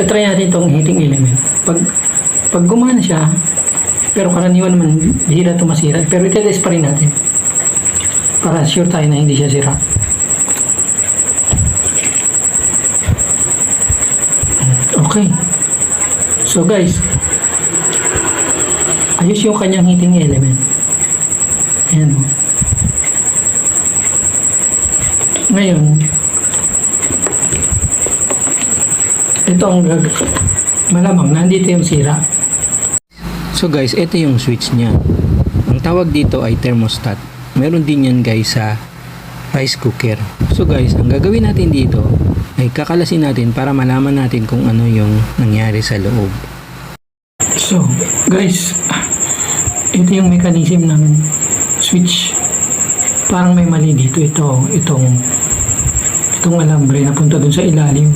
try natin itong heating element. Pag gumana siya, pero karaniwan naman, bihira ito masira. Pero itetest pa rin natin. Para sure tayo na hindi siya sira. Okay. So guys, ayos yung kanyang heating element. Ayan o. Ngayon, ito ang malamang nandito yung sira. So guys, ito yung switch niya. Ang tawag dito ay thermostat. Meron din yan guys sa rice cooker. So guys, ang gagawin natin dito ay kakalasin natin para malaman natin kung ano yung nangyari sa loob. So guys, ito yung mechanism ng switch. Parang may mali dito. Itong alambre na punta dun sa ilalim.